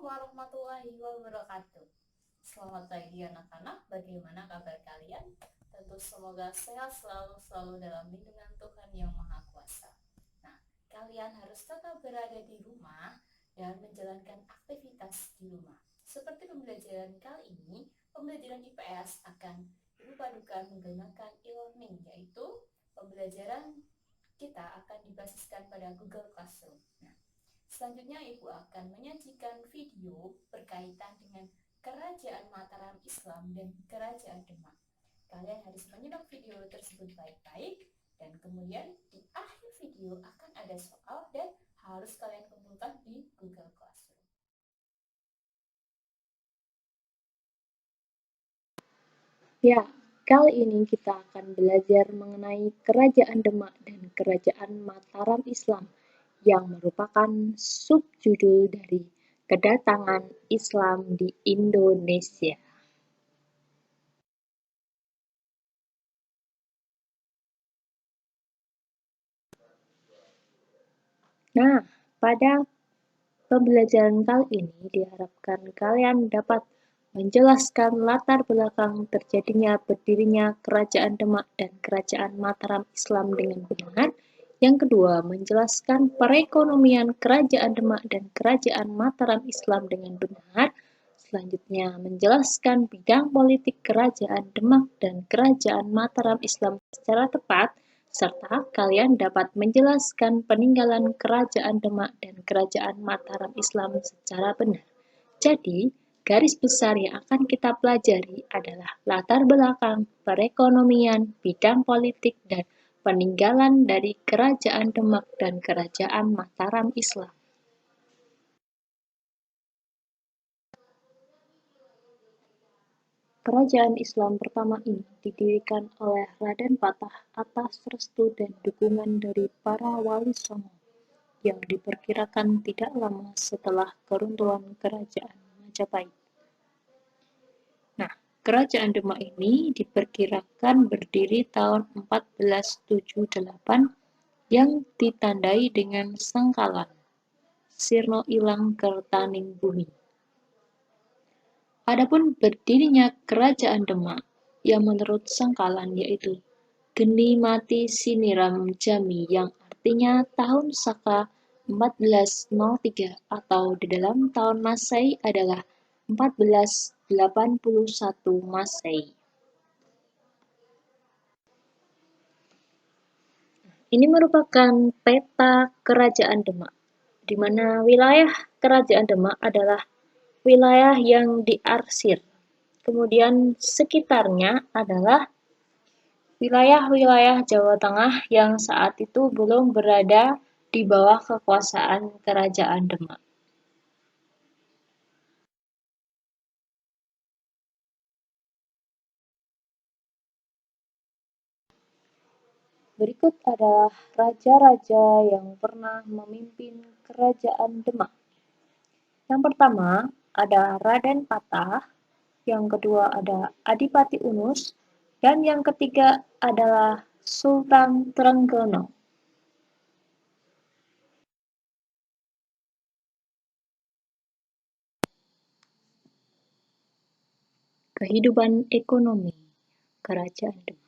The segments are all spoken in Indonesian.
warahmatullahi wabarakatuh. Selamat pagi anak-anak, bagaimana kabar kalian? Tentu semoga sehat selalu dalam lindungan Tuhan Yang Maha Kuasa. Nah, kalian harus tetap berada di rumah dan menjalankan aktivitas di rumah. Seperti pembelajaran kali ini, pembelajaran IPS akan Ibu padukan menggunakan e-learning, yaitu pembelajaran kita akan dibasiskan pada Google Classroom. Nah, selanjutnya Ibu akan menyajikan video berkaitan dengan Kerajaan Mataram Islam dan Kerajaan Demak. Kalian harus menyimak video tersebut baik-baik dan kemudian di akhir video akan ada soal dan harus kalian kumpulkan di Google Classroom. Ya, kali ini kita akan belajar mengenai Kerajaan Demak dan Kerajaan Mataram Islam yang merupakan subjudul dari kedatangan Islam di Indonesia. Nah, pada pembelajaran kali ini diharapkan kalian dapat menjelaskan latar belakang terjadinya berdirinya Kerajaan Demak dan Kerajaan Mataram Islam dengan benar. Yang kedua, menjelaskan perekonomian Kerajaan Demak dan Kerajaan Mataram Islam dengan benar. Selanjutnya, menjelaskan bidang politik Kerajaan Demak dan Kerajaan Mataram Islam secara tepat, serta kalian dapat menjelaskan peninggalan Kerajaan Demak dan Kerajaan Mataram Islam secara benar. Jadi, garis besar yang akan kita pelajari adalah latar belakang, perekonomian, bidang politik, dan peninggalan dari Kerajaan Demak dan Kerajaan Mataram Islam. Kerajaan Islam pertama ini didirikan oleh Raden Patah atas restu dan dukungan dari para wali songo yang diperkirakan tidak lama setelah keruntuhan Kerajaan Majapahit. Nah, Kerajaan Demak ini diperkirakan berdiri tahun 1478 yang ditandai dengan sengkalan Sirno Ilang Kertaning Bumi. Adapun berdirinya Kerajaan Demak yang menurut sengkalan yaitu Geni Mati Siniram Jami yang artinya tahun Saka 1403 atau di dalam tahun Masehi adalah 1481 Masehi. Ini merupakan peta Kerajaan Demak, di mana wilayah Kerajaan Demak adalah wilayah yang diarsir. Kemudian sekitarnya adalah wilayah-wilayah Jawa Tengah yang saat itu belum berada di bawah kekuasaan Kerajaan Demak. Berikut adalah raja-raja yang pernah memimpin Kerajaan Demak. Yang pertama ada Raden Patah, yang kedua ada Adipati Unus, dan yang ketiga adalah Sultan Trenggono. Kehidupan ekonomi Kerajaan Demak.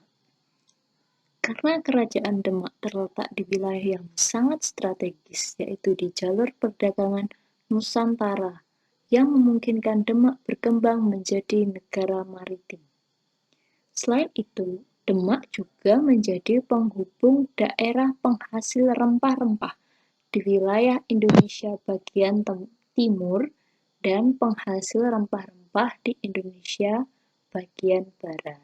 Karena Kerajaan Demak terletak di wilayah yang sangat strategis, yaitu di jalur perdagangan Nusantara, yang memungkinkan Demak berkembang menjadi negara maritim. Selain itu, Demak juga menjadi penghubung daerah penghasil rempah-rempah di wilayah Indonesia bagian timur dan penghasil rempah-rempah di Indonesia bagian barat.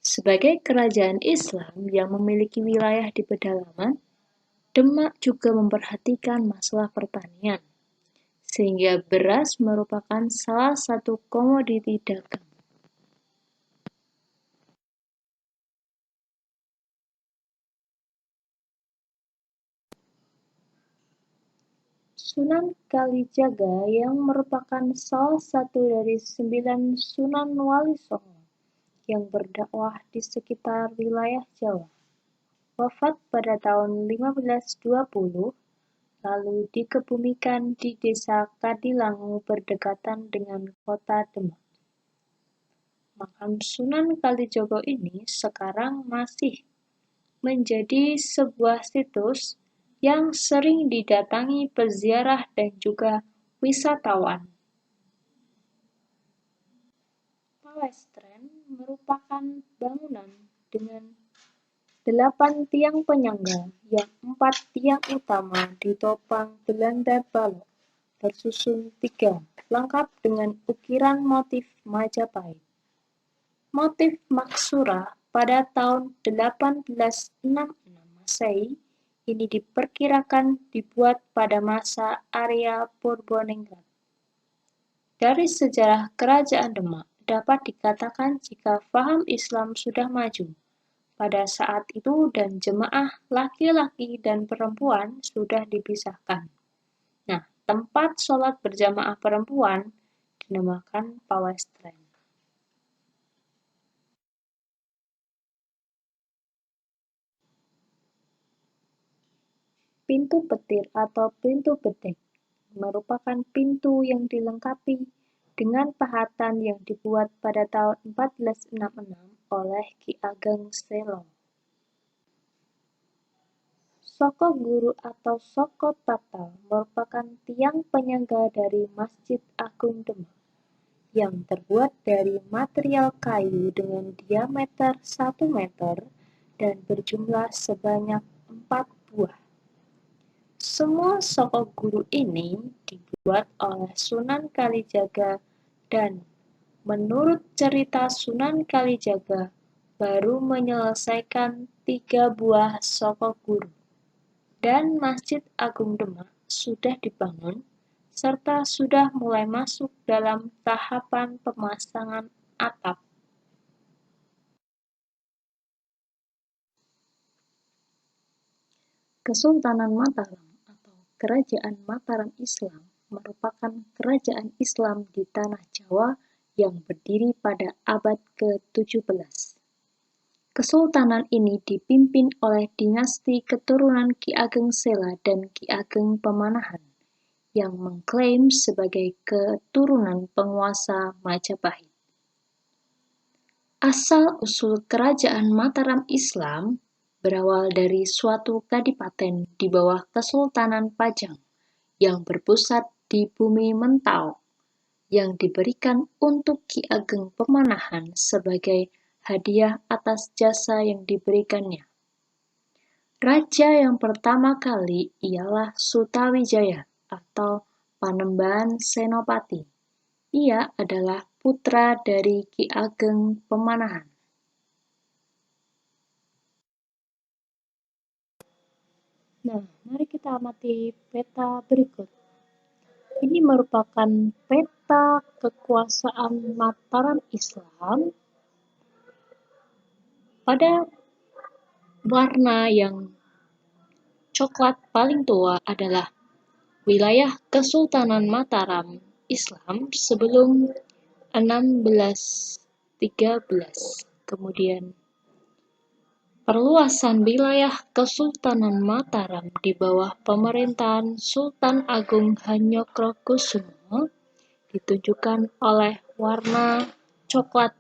Sebagai kerajaan Islam yang memiliki wilayah di pedalaman, Demak juga memperhatikan masalah pertanian, sehingga beras merupakan salah satu komoditi dagang. Sunan Kalijaga yang merupakan salah satu dari 9 Sunan Wali Songo yang berdakwah di sekitar wilayah Jawa, wafat pada tahun 1520, lalu dikebumikan di desa Kadilangu berdekatan dengan kota Demak. Makam Sunan Kalijogo ini sekarang masih menjadi sebuah situs yang sering didatangi peziarah dan juga wisatawan. Pawestren merupakan bangunan dengan 8 tiang penyangga yang 4 tiang utama ditopang Belanda balok bersusun 3, lengkap dengan ukiran motif Majapahit. Motif Maksura pada tahun 1866 Masehi ini diperkirakan dibuat pada masa Arya Purbaningrat. Dari sejarah Kerajaan Demak dapat dikatakan jika faham Islam sudah maju pada saat itu dan jemaah laki-laki dan perempuan sudah dipisahkan. Nah, tempat sholat berjamaah perempuan dinamakan pawestren. Pintu petir atau pintu bedek merupakan pintu yang dilengkapi dengan pahatan yang dibuat pada tahun 1466 oleh Ki Ageng Selo. Soko Guru atau Soko Tata merupakan tiang penyangga dari Masjid Agung Demak yang terbuat dari material kayu dengan diameter 1 meter dan berjumlah sebanyak 4 buah. Semua soko guru ini dibuat oleh Sunan Kalijaga dan menurut cerita Sunan Kalijaga baru menyelesaikan 3 buah soko guru. Dan Masjid Agung Demak sudah dibangun serta sudah mulai masuk dalam tahapan pemasangan atap. Kesultanan Mataram atau Kerajaan Mataram Islam merupakan kerajaan Islam di Tanah Jawa yang berdiri pada abad ke-17. Kesultanan ini dipimpin oleh dinasti keturunan Ki Ageng Sela dan Ki Ageng Pemanahan yang mengklaim sebagai keturunan penguasa Majapahit. Asal-usul Kerajaan Mataram Islam berawal dari suatu kadipaten di bawah Kesultanan Pajang yang berpusat di Bumi Mentau yang diberikan untuk Ki Ageng Pemanahan sebagai hadiah atas jasa yang diberikannya. Raja yang pertama kali ialah Sutawijaya atau Panembahan Senopati. Ia adalah putra dari Ki Ageng Pemanahan. Nah, mari kita amati peta berikut. Ini merupakan peta kekuasaan Mataram Islam pada warna yang coklat paling tua adalah wilayah Kesultanan Mataram Islam sebelum 1613. Kemudian perluasan wilayah Kesultanan Mataram di bawah pemerintahan Sultan Agung Hanyokrokusumo ditunjukkan oleh warna coklat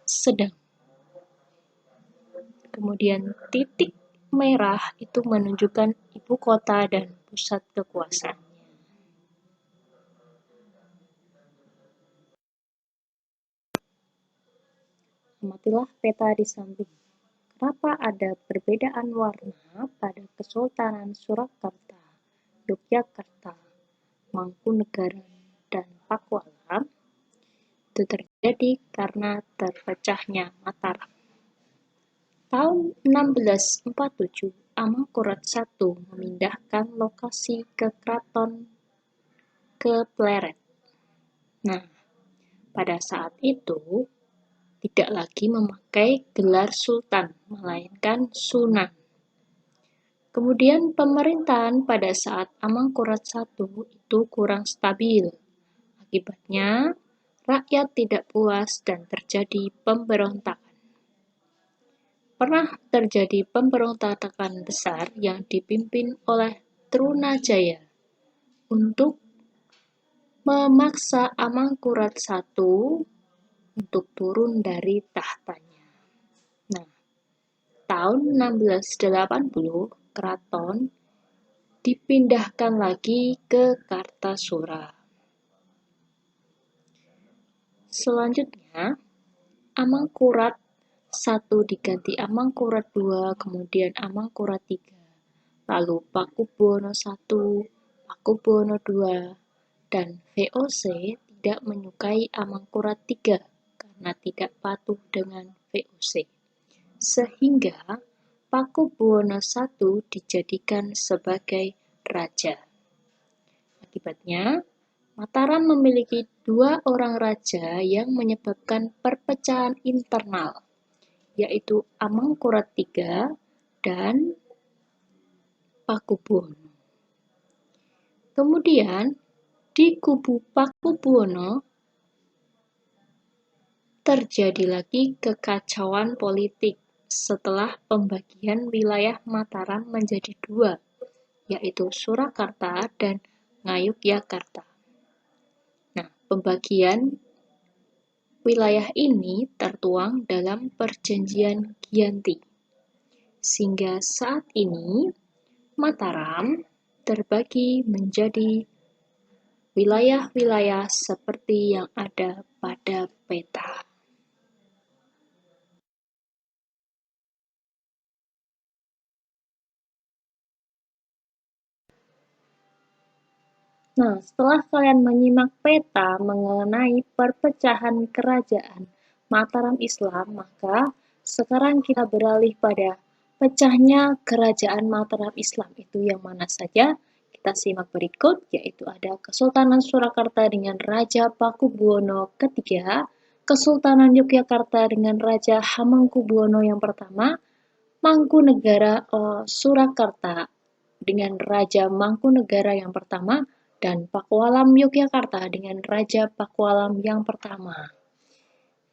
sedang. Kemudian titik merah itu menunjukkan ibu kota dan pusat kekuasaan. Amatilah peta di samping. Kenapa ada perbedaan warna pada Kesultanan Surakarta, Yogyakarta, Mangkunegaran, dan Pakualam? Itu terjadi karena terpecahnya Mataram. Tahun 1647, Amangkurat I memindahkan lokasi ke keraton ke Pleret. Nah, pada saat itu tidak lagi memakai gelar sultan, melainkan sunan. Kemudian pemerintahan pada saat Amangkurat I itu kurang stabil. Akibatnya, rakyat tidak puas dan terjadi pemberontakan. Pernah terjadi pemberontakan besar yang dipimpin oleh Trunajaya untuk memaksa Amangkurat I untuk turun dari tahtanya. Nah, tahun 1680 keraton dipindahkan lagi ke Kartasura. Selanjutnya, Amangkurat I diganti Amangkurat II, kemudian Amangkurat III, lalu Pakubuwono I, Pakubuwono II, dan VOC tidak menyukai Amangkurat III karena tidak patuh dengan VOC. Sehingga Pakubuwono I dijadikan sebagai raja. Akibatnya, Mataram memiliki 2 orang raja yang menyebabkan perpecahan internal, yaitu Amangkurat III dan Pakubuwono. Kemudian, di kubu Pakubuwono terjadi lagi kekacauan politik setelah pembagian wilayah Mataram menjadi 2, yaitu Surakarta dan Ngayogyakarta. Nah, pembagian wilayah ini tertuang dalam Perjanjian Giyanti, sehingga saat ini Mataram terbagi menjadi wilayah-wilayah seperti yang ada pada peta. Nah, setelah kalian menyimak peta mengenai perpecahan kerajaan Mataram Islam, maka sekarang kita beralih pada pecahnya kerajaan Mataram Islam. Itu yang mana saja? Kita simak berikut, yaitu ada Kesultanan Surakarta dengan Raja Pakubuwono III, Kesultanan Yogyakarta dengan Raja Hamengkubuwono yang pertama, Mangkunegara Surakarta dengan Raja Mangkunegara yang pertama, dan Pakualam Yogyakarta dengan Raja Pakualam yang pertama.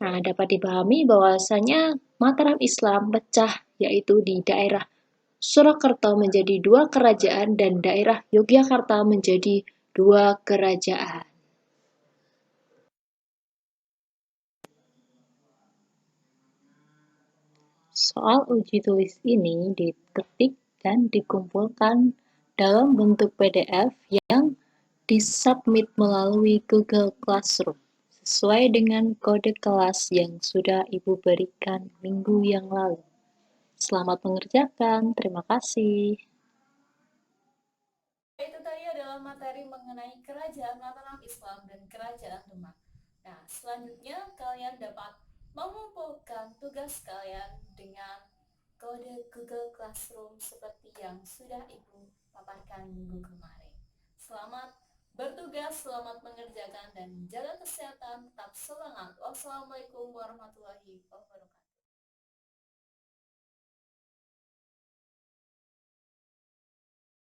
Nah, dapat dipahami bahwasanya Mataram Islam pecah, yaitu di daerah Surakarta menjadi 2 kerajaan dan daerah Yogyakarta menjadi 2 kerajaan. Soal uji tulis ini diketik dan dikumpulkan dalam bentuk PDF yang disubmit melalui Google Classroom sesuai dengan kode kelas yang sudah Ibu berikan minggu yang lalu. Selamat mengerjakan, terima kasih. Itu tadi adalah materi mengenai kerajaan Mataram Islam dan kerajaan Demak. Nah, selanjutnya kalian dapat mengumpulkan tugas kalian dengan kode Google Classroom seperti yang sudah Ibu paparkan minggu kemarin. Selamat bertugas, selamat mengerjakan, dan jaga kesehatan, tetap semangat. Wassalamualaikum warahmatullahi wabarakatuh.